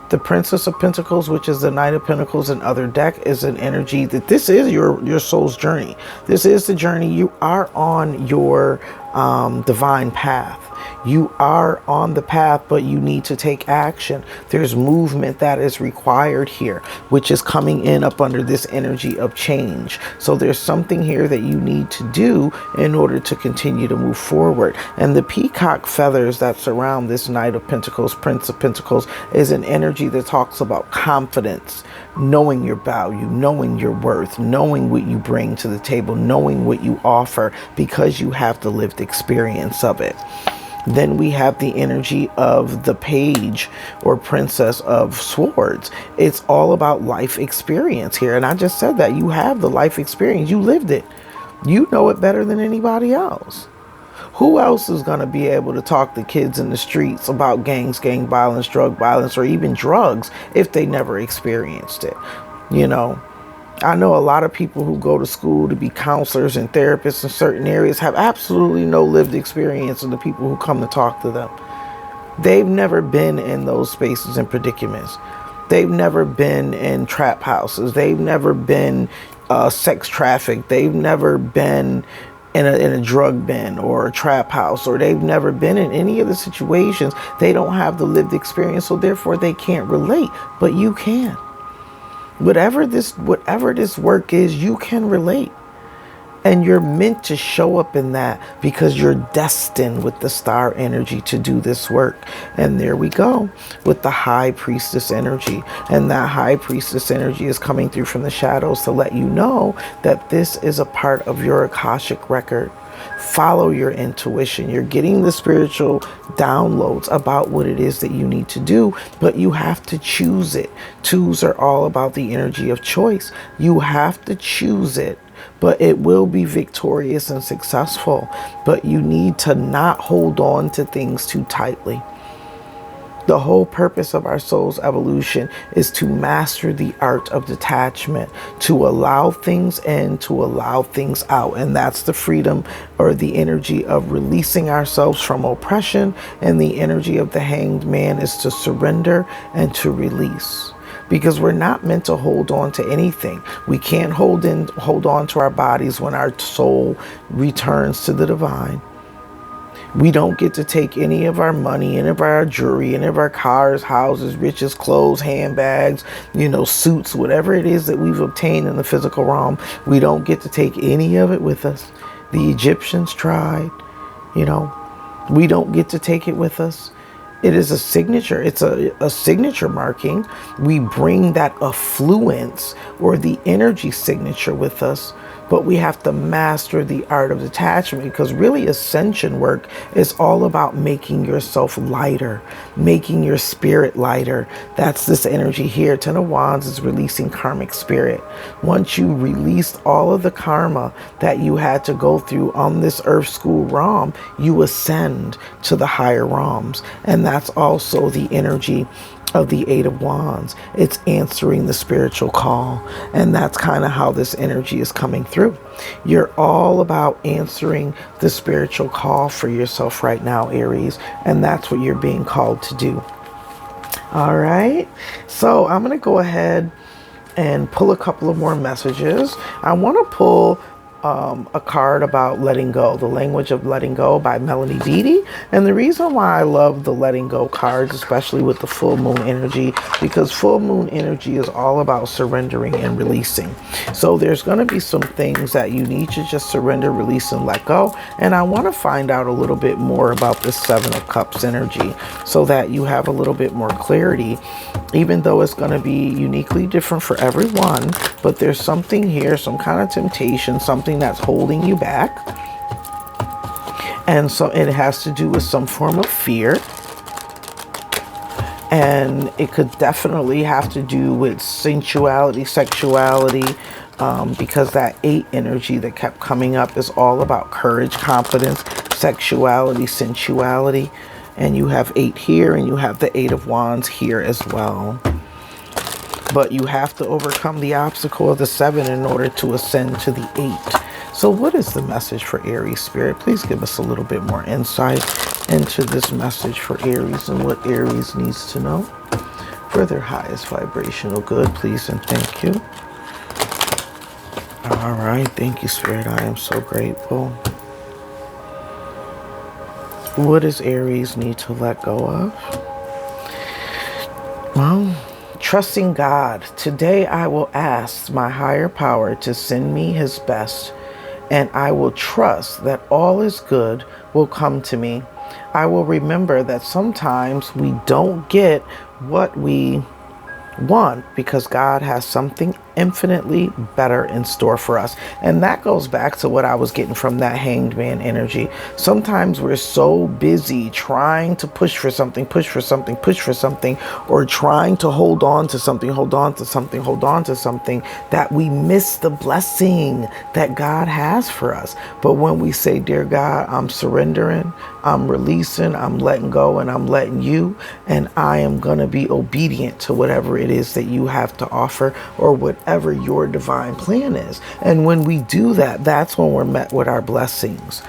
The Princess of Pentacles, which is the Knight of Pentacles and other deck, is an energy that this is your soul's journey. This is the journey. You are on your divine path. You are on the path, but you need to take action. There's movement that is required here, which is coming in up under this energy of change. So there's something here that you need to do in order to continue to move forward. And the peacock feathers that surround this Knight of Pentacles, Prince of Pentacles, is an energy that talks about confidence, knowing your value, knowing your worth, knowing what you bring to the table, knowing what you offer because you have the lived experience of it. Then we have the energy of the Page or Princess of Swords. It's all about life experience here. And I just said that you have the life experience. You lived it. You know it better than anybody else. Who else is going to be able to talk to kids in the streets about gangs, gang violence, drug violence, or even drugs if they never experienced it? I know a lot of people who go to school to be counselors and therapists in certain areas have absolutely no lived experience of the people who come to talk to them. They've never been in those spaces and predicaments. They've never been in trap houses. They've never been sex trafficked. They've never been in a drug bin or a trap house, or they've never been in any of the situations. They don't have the lived experience, so therefore they can't relate, but you can. Whatever this work is, you can relate. And you're meant to show up in that because you're destined with the star energy to do this work. And there we go with the High Priestess energy. And that High Priestess energy is coming through from the shadows to let you know that this is a part of your Akashic record. Follow your intuition. You're getting the spiritual downloads about what it is that you need to do, but you have to choose it. Twos are all about the energy of choice. You have to choose it, but it will be victorious and successful. But you need to not hold on to things too tightly. The whole purpose of our soul's evolution is to master the art of detachment, to allow things in, to allow things out. And that's the freedom or the energy of releasing ourselves from oppression. And the energy of the Hanged Man is to surrender and to release. Because we're not meant to hold on to anything. We can't hold on to our bodies when our soul returns to the divine. We don't get to take any of our money, any of our jewelry, any of our cars, houses, riches, clothes, handbags, suits, whatever it is that we've obtained in the physical realm. We don't get to take any of it with us. The Egyptians tried, we don't get to take it with us. It is a signature. It's a signature marking. We bring that affluence or the energy signature with us But we have to master the art of detachment, because really ascension work is all about making yourself lighter, making your spirit lighter. That's this energy here. Ten of Wands is releasing karmic spirit. Once you released all of the karma that you had to go through on this earth school realm, you ascend to the higher realms. And that's also the energy of the Eight of Wands. It's answering the spiritual call. And that's kind of how this energy is coming through. You're all about answering the spiritual call for yourself right now, Aries. And that's what you're being called to do. All right. So I'm going to go ahead and pull a couple of more messages. I want to pull a card about letting go, the language of letting go by Melanie Beattie. And the reason why I love the letting go cards, especially with the full moon energy, because full moon energy is all about surrendering and releasing. So there's going to be some things that you need to just surrender, release, and let go. And I want to find out a little bit more about this Seven of Cups energy so that you have a little bit more clarity, even though it's going to be uniquely different for everyone. But there's something here, some kind of temptation, something that's holding you back. And so it has to do with some form of fear. And it could definitely have to do with sensuality, sexuality, because that 8 energy that kept coming up is all about courage, confidence, sexuality, sensuality. And you have 8 here, and you have the 8 of Wands here as well. But you have to overcome the obstacle of the 7 in order to ascend to the 8. So what is the message for Aries Spirit? Please give us a little bit more insight into this message for Aries and what Aries needs to know for their highest vibrational good, please and thank you. All right, thank you, Spirit. I am so grateful. What does Aries need to let go of? Well, trusting God. Today I will ask my higher power to send me his best, and I will trust that all is good will come to me. I will remember that sometimes we don't get what we want because God has something infinitely better in store for us. And that goes back to what I was getting from that Hanged Man energy. Sometimes we're so busy trying to push for something, or trying to hold on to something, that we miss the blessing that God has for us. But when we say, dear God, I'm surrendering, I'm releasing, I'm letting go, and I'm letting you, and I am going to be obedient to whatever it is that you have to offer, or whatever your divine plan is. And when we do that, that's when we're met with our blessings.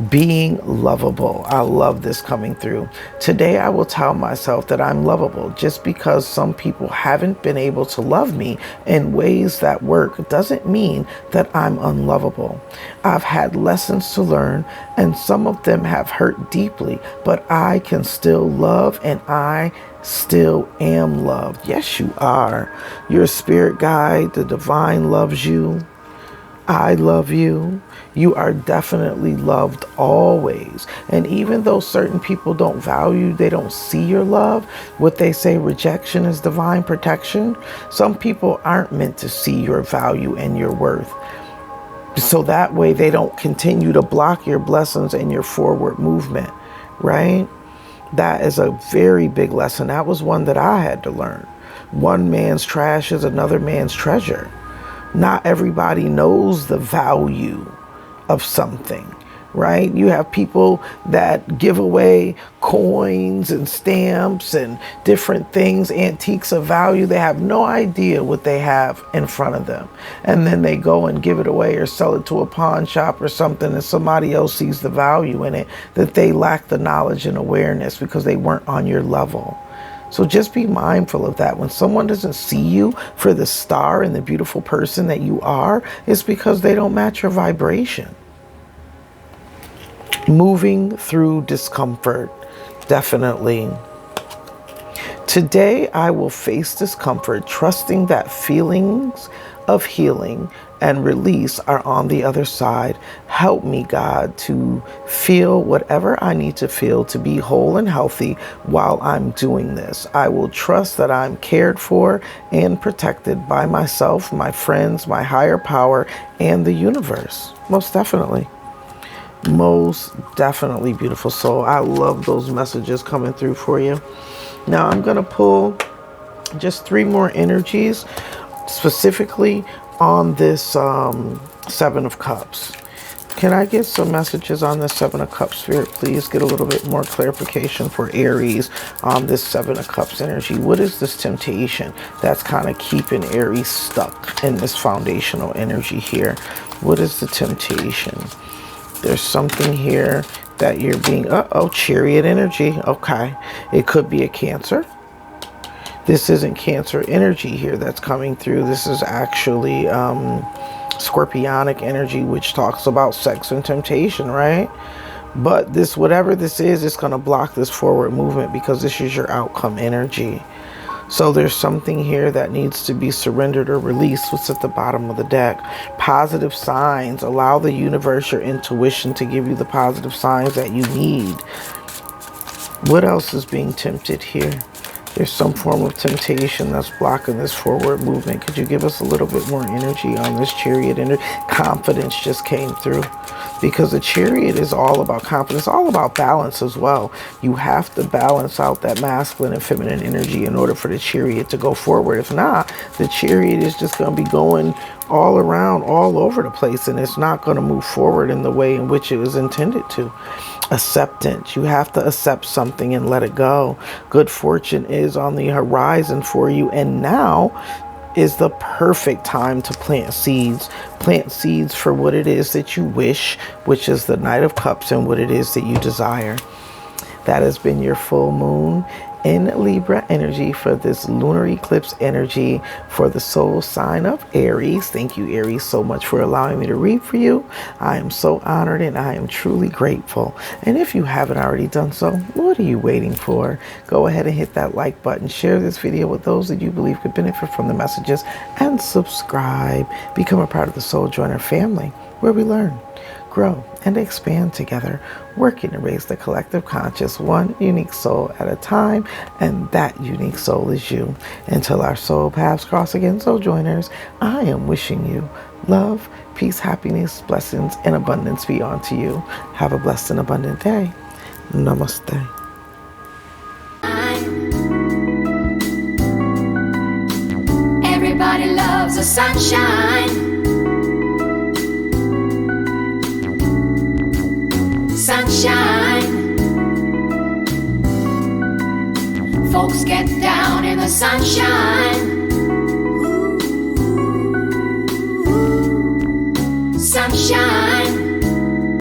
Being lovable. I love this coming through. Today I will tell myself that I'm lovable. Just because some people haven't been able to love me in ways that work doesn't mean that I'm unlovable. I've had lessons to learn, and some of them have hurt deeply, but I can still love, and I still am loved. Yes, you are. Your spirit guide, the divine, loves you. I love you. You are definitely loved always. And even though certain people don't value, they don't see your love, what they say, rejection is divine protection. Some people aren't meant to see your value and your worth. So that way they don't continue to block your blessings and your forward movement, right? That is a very big lesson. That was one that I had to learn. One man's trash is another man's treasure. Not everybody knows the value of something, right? You have people that give away coins and stamps and different things, antiques of value. They have no idea what they have in front of them. And then they go and give it away or sell it to a pawn shop or something, and somebody else sees the value in it, that they lack the knowledge and awareness because they weren't on your level. So just be mindful of that. When someone doesn't see you for the star and the beautiful person that you are, it's because they don't match your vibration. Moving through discomfort, definitely. Today, I will face discomfort, trusting that feelings of healing and release are on the other side. Help me, God, to feel whatever I need to feel to be whole and healthy while I'm doing this. I will trust that I'm cared for and protected by myself, my friends, my higher power, and the universe. Most definitely. Most definitely, beautiful soul. I love those messages coming through for you. Now I'm going to pull just 3 more energies specifically on this Seven of Cups. Can I get some messages on this Seven of Cups, Spirit, please? Get a little bit more clarification for Aries on this Seven of Cups energy. What is this temptation that's kind of keeping Aries stuck in this foundational energy here? What is the temptation? There's something here that you're being, Chariot energy. Okay. It could be a Cancer. This isn't Cancer energy here that's coming through. This is actually Scorpionic energy, which talks about sex and temptation, right? But this, whatever this is, it's going to block this forward movement because this is your outcome energy. So there's something here that needs to be surrendered or released. What's at the bottom of the deck? Positive signs. Allow the universe, your intuition, to give you the positive signs that you need. What else is being tempted here? There's some form of temptation that's blocking this forward movement. Could you give us a little bit more energy on this Chariot energy? Confidence just came through. Because the Chariot is all about confidence, all about balance as well. You have to balance out that masculine and feminine energy in order for the Chariot to go forward. If not, the Chariot is just going to be going all around, all over the place, and it's not going to move forward in the way in which it was intended to. Acceptance. You have to accept something and let it go. Good fortune is on the horizon for you, and now is the perfect time to plant seeds. Plant seeds for what it is that you wish, which is the Knight of Cups, and what it is that you desire. That has been your full moon in Libra energy for this lunar eclipse energy for the soul sign of Aries. Thank you, Aries, so much for allowing me to read for you. I am so honored and I am truly grateful. And if you haven't already done so, what are you waiting for? Go ahead and hit that like button. Share this video with those that you believe could benefit from the messages, and subscribe. Become a part of the Soul Joyner family, where we learn, grow, and expand together, working to raise the collective conscious one unique soul at a time, and that unique soul is you. Until our soul paths cross again, Soul Joiners, I am wishing you love, peace, happiness, blessings, and abundance be unto you. Have a blessed and abundant day. Namaste. Everybody loves the sunshine. Sunshine. Folks get down in the sunshine. Sunshine.